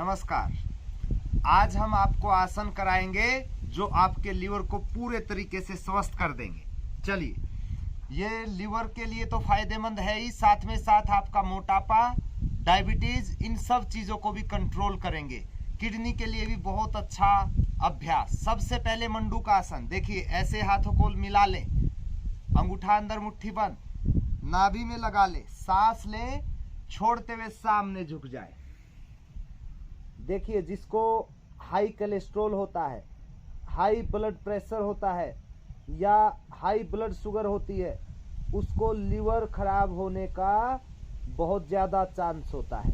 नमस्कार। आज हम आपको आसन कराएंगे जो आपके लीवर को पूरे तरीके से स्वस्थ कर देंगे। चलिए, ये लीवर के लिए तो फायदेमंद है ही, साथ में साथ आपका मोटापा, डायबिटीज, इन सब चीजों को भी कंट्रोल करेंगे। किडनी के लिए भी बहुत अच्छा अभ्यास। सबसे पहले मंडूक आसन। देखिए, ऐसे हाथों को मिला लें, अंगूठा अंदर मुट्ठी बंद, नाभि में लगा ले, सांस ले, छोड़ते हुए सामने झुक जाए। देखिए, जिसको हाई कोलेस्ट्रॉल होता है, हाई ब्लड प्रेशर होता है या हाई ब्लड शुगर होती है, उसको लीवर खराब होने का बहुत ज़्यादा चांस होता है।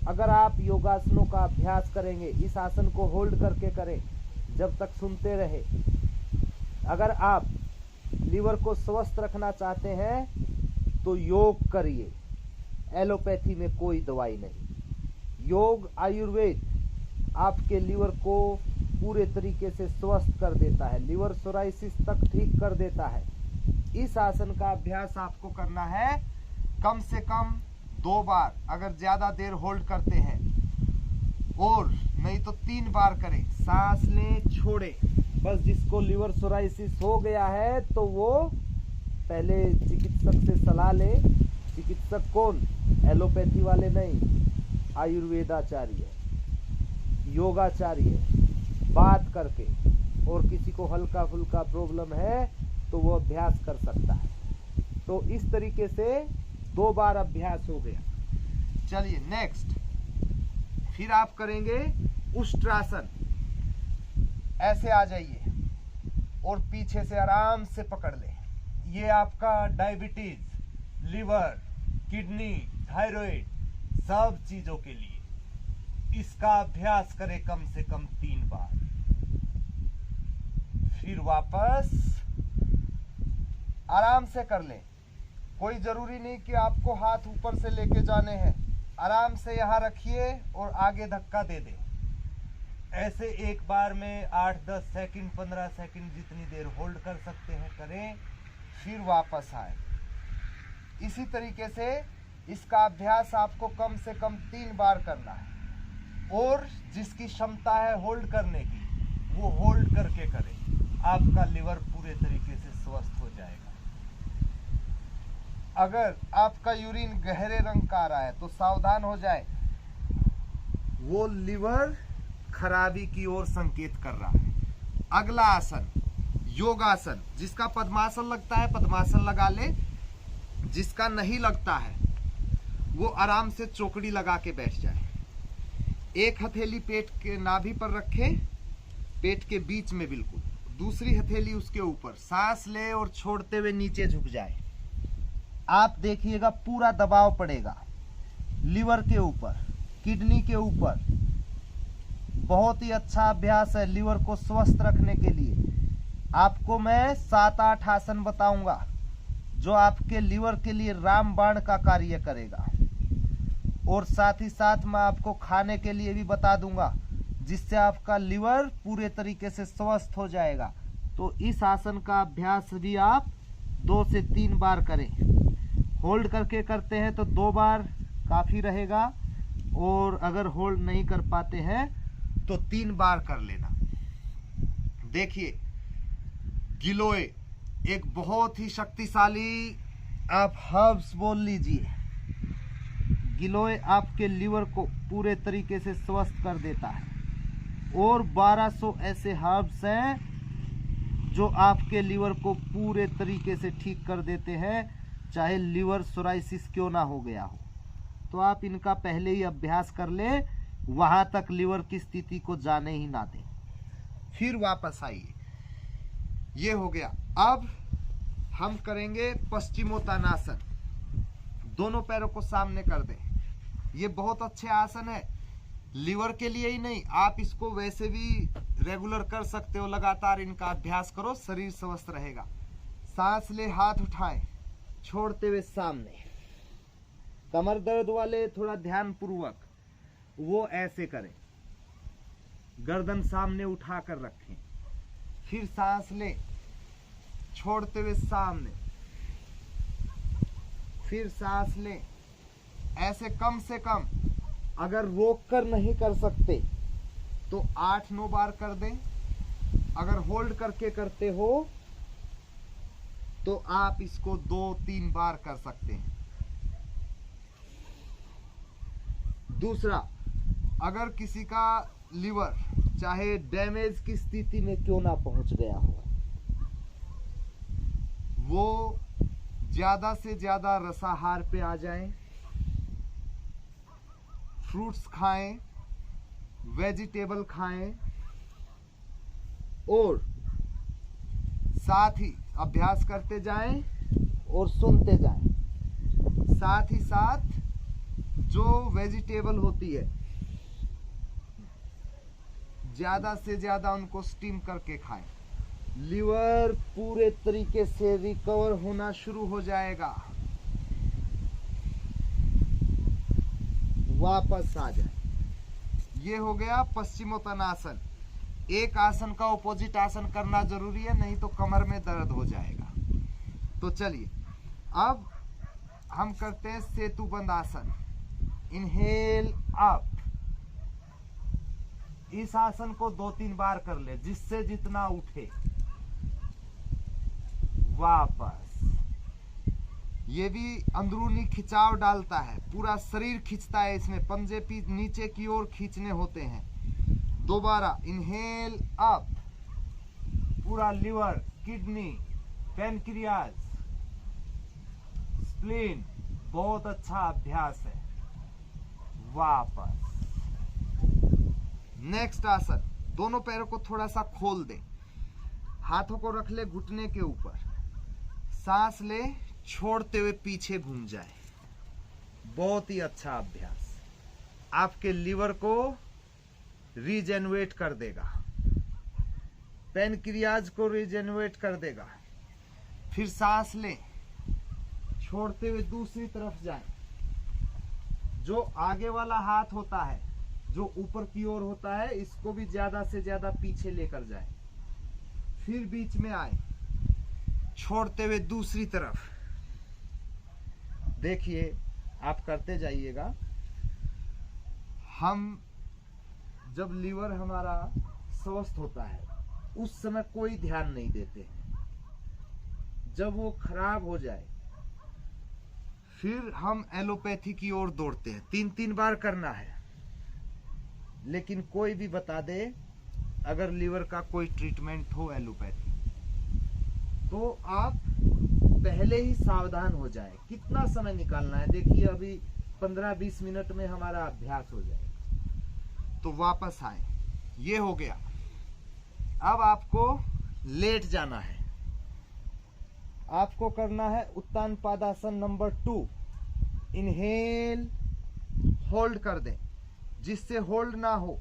अगर आप योगासनों का अभ्यास करेंगे, इस आसन को होल्ड करके करें, जब तक सुनते रहे। अगर आप लीवर को स्वस्थ रखना चाहते हैं तो योग करिए। एलोपैथी में कोई दवाई नहीं। योग, आयुर्वेद आपके लीवर को पूरे तरीके से स्वस्थ कर देता है, लीवर सोराइसिस तक ठीक कर देता है। इस आसन का अभ्यास आपको करना है कम से कम 2 बार, अगर ज्यादा देर होल्ड करते हैं, और नहीं तो 3 बार करें। सांस लें, छोड़े। बस जिसको लीवर सोराइसिस हो गया है तो वो पहले चिकित्सक से सलाह ले। चिकित्सक कौन? एलोपैथी वाले नहीं, आयुर्वेदाचार्य, योगाचार्य, बात करके। और किसी को हल्का फुल्का प्रॉब्लम है तो वो अभ्यास कर सकता है। तो इस तरीके से 2 बार अभ्यास हो गया। चलिए नेक्स्ट, फिर आप करेंगे उष्ट्रासन। ऐसे आ जाइए और पीछे से आराम से पकड़ ले। ये आपका डायबिटीज, लीवर, किडनी, थायराइड, सब चीजों के लिए इसका अभ्यास करें कम से कम 3 बार। फिर वापस आराम से कर लें। कोई जरूरी नहीं कि आपको हाथ ऊपर से लेके जाने हैं। आराम से यहां रखिए और आगे धक्का दे दें। ऐसे एक बार में 8-10 सेकंड, 15 सेकंड, जितनी देर होल्ड कर सकते हैं करें, फिर वापस आए। इसी तरीके से इसका अभ्यास आपको कम से कम 3 बार करना है। और जिसकी क्षमता है होल्ड करने की, वो होल्ड करके करे। आपका लिवर पूरे तरीके से स्वस्थ हो जाएगा। अगर आपका यूरिन गहरे रंग का आ रहा है तो सावधान हो जाए, वो लिवर खराबी की ओर संकेत कर रहा है। अगला आसन, योगासन। जिसका पद्मासन लगता है पद्मासन लगा ले, जिसका नहीं लगता है वो आराम से चौकड़ी लगा के बैठ जाए। एक हथेली पेट के नाभि पर रखे, पेट के बीच में बिल्कुल, दूसरी हथेली उसके ऊपर। सांस ले और छोड़ते हुए नीचे झुक जाए। आप देखिएगा पूरा दबाव पड़ेगा लीवर के ऊपर, किडनी के ऊपर। बहुत ही अच्छा अभ्यास है लीवर को स्वस्थ रखने के लिए। आपको मैं 7-8 आसन बताऊंगा जो आपके लीवर के लिए रामबाण का कार्य करेगा। और साथ ही साथ मैं आपको खाने के लिए भी बता दूंगा, जिससे आपका लीवर पूरे तरीके से स्वस्थ हो जाएगा। तो इस आसन का अभ्यास भी आप 2 से 3 बार करें। होल्ड करके करते हैं तो 2 बार काफ़ी रहेगा, और अगर होल्ड नहीं कर पाते हैं तो 3 बार कर लेना। देखिए, गिलोय एक बहुत ही शक्तिशाली, आप हर्ब्स बोल लीजिए। गिलोय आपके लीवर को पूरे तरीके से स्वस्थ कर देता है। और 1200 ऐसे हर्ब्स हैं जो आपके लीवर को पूरे तरीके से ठीक कर देते हैं, चाहे लीवर सोराइसिस क्यों ना हो गया हो। तो आप इनका पहले ही अभ्यास कर लें, वहां तक लीवर की स्थिति को जाने ही ना दें। फिर वापस आइए। ये हो गया। अब हम करेंगे पश्चिमोत्तानासन। दोनों पैरों को सामने कर दें। ये बहुत अच्छे आसन है लीवर के लिए ही नहीं, आप इसको वैसे भी रेगुलर कर सकते हो। लगातार इनका अभ्यास करो, शरीर स्वस्थ रहेगा। सांस ले, हाथ उठाएं, छोड़ते हुए सामने। कमर दर्द वाले थोड़ा ध्यान पूर्वक वो ऐसे करें, गर्दन सामने उठा कर रखें। फिर सांस ले, छोड़ते हुए सामने, फिर सांस ले। ऐसे कम से कम अगर रोक कर नहीं कर सकते तो 8-9 बार कर दें। अगर होल्ड करके करते हो तो आप इसको 2-3 बार कर सकते हैं। दूसरा, अगर किसी का लीवर चाहे डैमेज की स्थिति में क्यों ना पहुंच गया हो, वो ज्यादा से ज्यादा रसाहार पे आ जाएं, फ्रूट्स खाएं, वेजिटेबल खाएं और साथ ही अभ्यास करते जाएं और सुनते जाएं। साथ ही साथ जो वेजिटेबल होती है ज्यादा से ज्यादा उनको स्टीम करके खाएं। लीवर पूरे तरीके से रिकवर होना शुरू हो जाएगा, वापस आ जाए। ये हो गया पश्चिमोत्तानासन। एक आसन का ऑपोजिट आसन करना जरूरी है, नहीं तो कमर में दर्द हो जाएगा। तो चलिए अब हम करते हैं सेतुबंद आसन। Inhale up. इस आसन को 2-3 बार कर ले, जिससे जितना उठे। वापस। ये भी अंदरूनी खिंचाव डालता है, पूरा शरीर खींचता है इसमें, पंजे पीठ नीचे की ओर खींचने होते हैं। दोबारा इनहेल अप। पूरा लिवर, किडनी, पैनक्रियाज, स्प्लीन, बहुत अच्छा अभ्यास है। वापस। नेक्स्ट आसन, दोनों पैरों को थोड़ा सा खोल दें, हाथों को रख ले घुटने के ऊपर, सांस ले, छोड़ते हुए पीछे घूम जाए। बहुत ही अच्छा अभ्यास, आपके लिवर को रीजेनरेट कर देगा, पैनक्रियाज को रीजेनरेट कर देगा। फिर सांस लें, छोड़ते हुए दूसरी तरफ जाएं। जो आगे वाला हाथ होता है, जो ऊपर की ओर होता है, इसको भी ज्यादा से ज्यादा पीछे लेकर जाएं। फिर बीच में आए, छोड़ते हुए दूसरी तरफ। देखिए, आप करते जाइएगा। हम जब लीवर हमारा स्वस्थ होता है उस समय कोई ध्यान नहीं देते हैं। जब वो खराब हो जाए फिर हम एलोपैथी की ओर दौड़ते हैं। 3-3 बार करना है। लेकिन कोई भी बता दे, अगर लीवर का कोई ट्रीटमेंट हो एलोपैथी, तो आप पहले ही सावधान हो जाए। कितना समय निकालना है, देखिए अभी 15-20 मिनट में हमारा अभ्यास हो जाएगा। तो वापस आए। ये हो गया। अब आपको लेट जाना है। आपको करना है उत्तान पादासन नंबर 2। इनहेल, होल्ड कर दें। जिससे होल्ड ना हो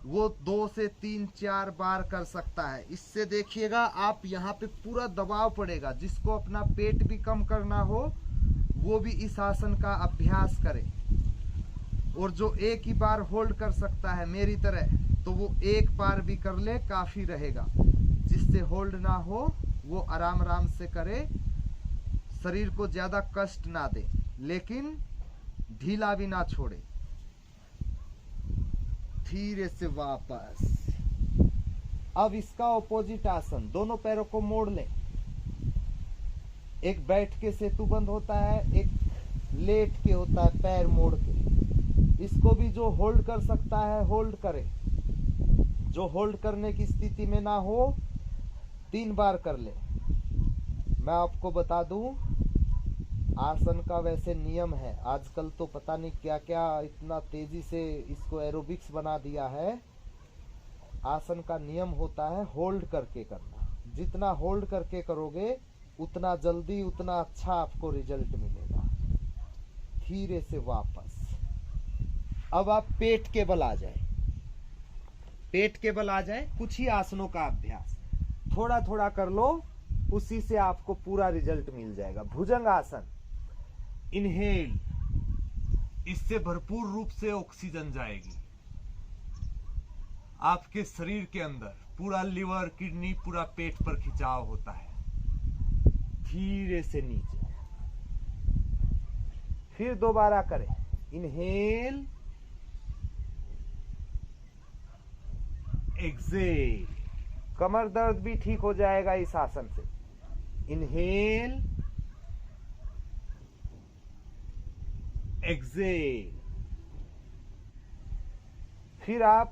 वो 2 से 3-4 बार कर सकता है। इससे देखिएगा आप यहाँ पे पूरा दबाव पड़ेगा। जिसको अपना पेट भी कम करना हो वो भी इस आसन का अभ्यास करे। और जो एक ही बार होल्ड कर सकता है मेरी तरह, तो वो एक बार भी कर ले, काफी रहेगा। जिससे होल्ड ना हो वो आराम आराम से करे, शरीर को ज्यादा कष्ट ना दे, लेकिन ढीला भी ना छोड़े। धीरे से वापस। अब इसका ऑपोजिट आसन, दोनों पैरों को मोड़ लें। एक बैठ के सेतुबंद होता है, एक लेट के होता है पैर मोड़ के। इसको भी जो होल्ड कर सकता है होल्ड करे, जो होल्ड करने की स्थिति में ना हो 3 बार कर ले। मैं आपको बता दूं, आसन का वैसे नियम है, आजकल तो पता नहीं क्या क्या इतना तेजी से इसको एरोबिक्स बना दिया है। आसन का नियम होता है होल्ड करके करना। जितना होल्ड करके करोगे उतना जल्दी, उतना अच्छा आपको रिजल्ट मिलेगा। धीरे से वापस। अब आप पेट के बल आ जाए, पेट के बल आ जाए। कुछ ही आसनों का अभ्यास थोड़ा थोड़ा कर लो, उसी से आपको पूरा रिजल्ट मिल जाएगा। भुजंग आसन। इनहेल, इससे भरपूर रूप से ऑक्सीजन जाएगी आपके शरीर के अंदर। पूरा लिवर, किडनी, पूरा पेट पर खिंचाव होता है। धीरे से नीचे। फिर दोबारा करें। Inhale, Excel. कमर दर्द भी ठीक हो जाएगा इस आसन से। Inhale, exhale. फिर आप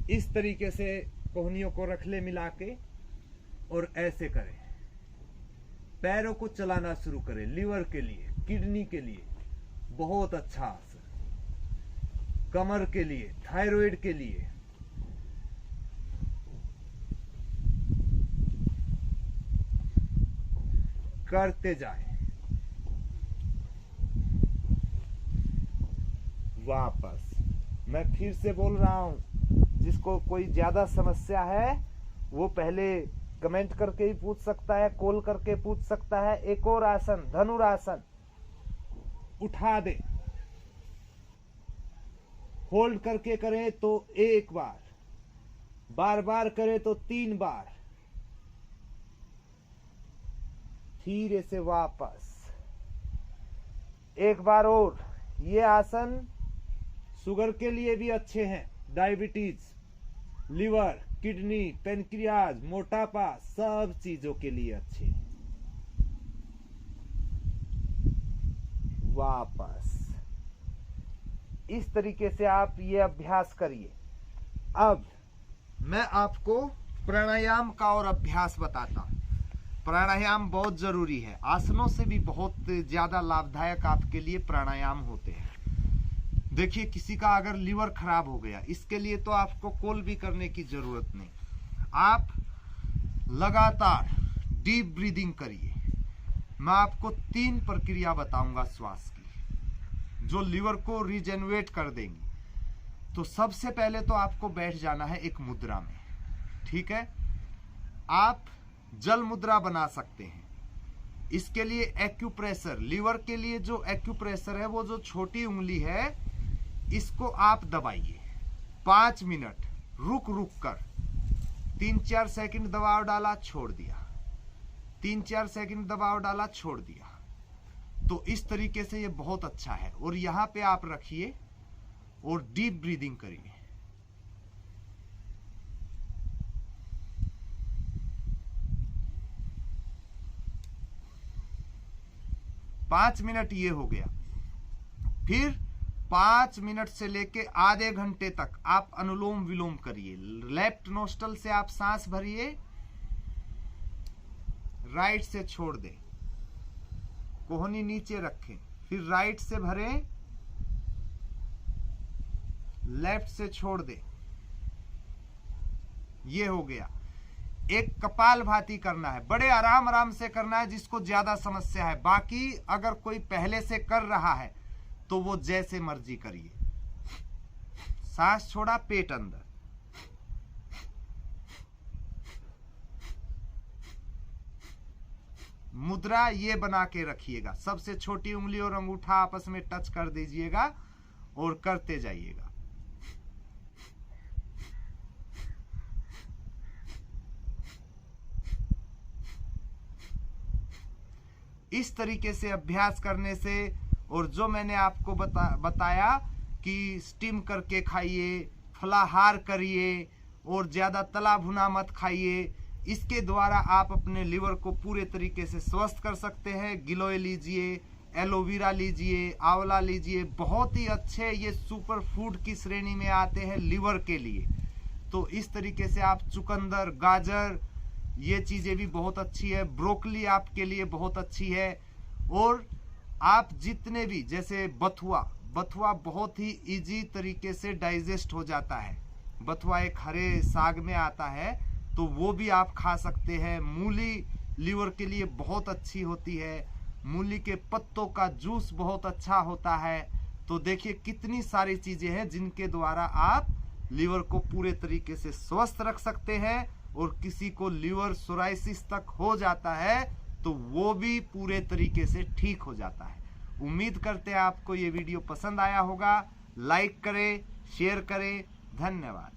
इस तरीके से कोहनियों को रख ले मिला के और ऐसे करें। पैरों को चलाना शुरू करें। लीवर के लिए, किडनी के लिए बहुत अच्छा आसन, कमर के लिए, थायराइड के लिए। करते जाएं। वापस मैं फिर से बोल रहा हूं, जिसको कोई ज्यादा समस्या है वो पहले कमेंट करके ही पूछ सकता है, कॉल करके पूछ सकता है। एक और आसन, धनुरासन। उठा दे, होल्ड करके करें तो 1 बार, बार बार करें तो 3 बार। धीरे से वापस 1 बार और। ये आसन शुगर के लिए भी अच्छे हैं, डायबिटीज, लीवर, किडनी, पेनक्रियाज, मोटापा, सब चीजों के लिए अच्छे हैं। वापस इस तरीके से आप ये अभ्यास करिए। अब मैं आपको प्राणायाम का और अभ्यास बताता हूं। प्राणायाम बहुत जरूरी है। आसनों से भी बहुत ज्यादा लाभदायक आपके लिए प्राणायाम होते हैं। देखिए, किसी का अगर लीवर खराब हो गया, इसके लिए तो आपको कॉल भी करने की जरूरत नहीं। आप लगातार डीप ब्रीदिंग करिए। मैं आपको 3 प्रक्रिया बताऊंगा श्वास की, जो लीवर को रिजेनरेट कर देंगी। तो सबसे पहले तो आपको बैठ जाना है एक मुद्रा में, ठीक है। आप जल मुद्रा बना सकते हैं। इसके लिए एक्यूप्रेशर, लीवर के लिए जो एक्यूप्रेशर है, वो जो छोटी उंगली है, इसको आप दबाइए 5 मिनट रुक रुक कर। 3-4 सेकंड दबाव डाला, छोड़ दिया, 3-4 सेकंड दबाव डाला, छोड़ दिया। तो इस तरीके से ये बहुत अच्छा है। और यहां पे आप रखिए और डीप ब्रीदिंग करिए। पांच मिनट ये हो गया। फिर 5 मिनट से लेके आधे घंटे तक आप अनुलोम विलोम करिए। लेफ्ट नोस्टल से आप सांस भरिए, राइट से छोड़ दें, कोहनी नीचे रखें, फिर राइट से भरें, लेफ्ट से छोड़ दें। ये हो गया। एक कपाल भाती करना है, बड़े आराम आराम से करना है जिसको ज्यादा समस्या है। बाकी अगर कोई पहले से कर रहा है तो वो जैसे मर्जी करिए। सांस छोड़ा, पेट अंदर, मुद्रा ये बना के रखिएगा। सबसे छोटी उंगली और अंगूठा आपस में टच कर दीजिएगा और करते जाइएगा। इस तरीके से अभ्यास करने से, और जो मैंने आपको बताया कि स्टीम करके खाइए, फलाहार करिए और ज्यादा तला भुना मत खाइए, इसके द्वारा आप अपने लिवर को पूरे तरीके से स्वस्थ कर सकते हैं। गिलोय लीजिए, एलोवेरा लीजिए, आंवला लीजिए, बहुत ही अच्छे ये सुपर फूड की श्रेणी में आते हैं लिवर के लिए। तो इस तरीके से आप चुकंदर, गाजर, ये चीजें भी बहुत अच्छी है। ब्रोकली आपके लिए बहुत अच्छी है। और आप जितने भी, जैसे बथुआ बहुत ही इजी तरीके से डाइजेस्ट हो जाता है। बथुआ एक हरे साग में आता है, तो वो भी आप खा सकते हैं। मूली लीवर के लिए बहुत अच्छी होती है। मूली के पत्तों का जूस बहुत अच्छा होता है। तो देखिए कितनी सारी चीजें हैं जिनके द्वारा आप लीवर को पूरे तरीके से स्वस्थ रख सकते हैं। और किसी को लीवर सोराइसिस तक हो जाता है तो वो भी पूरे तरीके से ठीक हो जाता है। उम्मीद करते हैं आपको ये वीडियो पसंद आया होगा। लाइक करें, शेयर करें। धन्यवाद।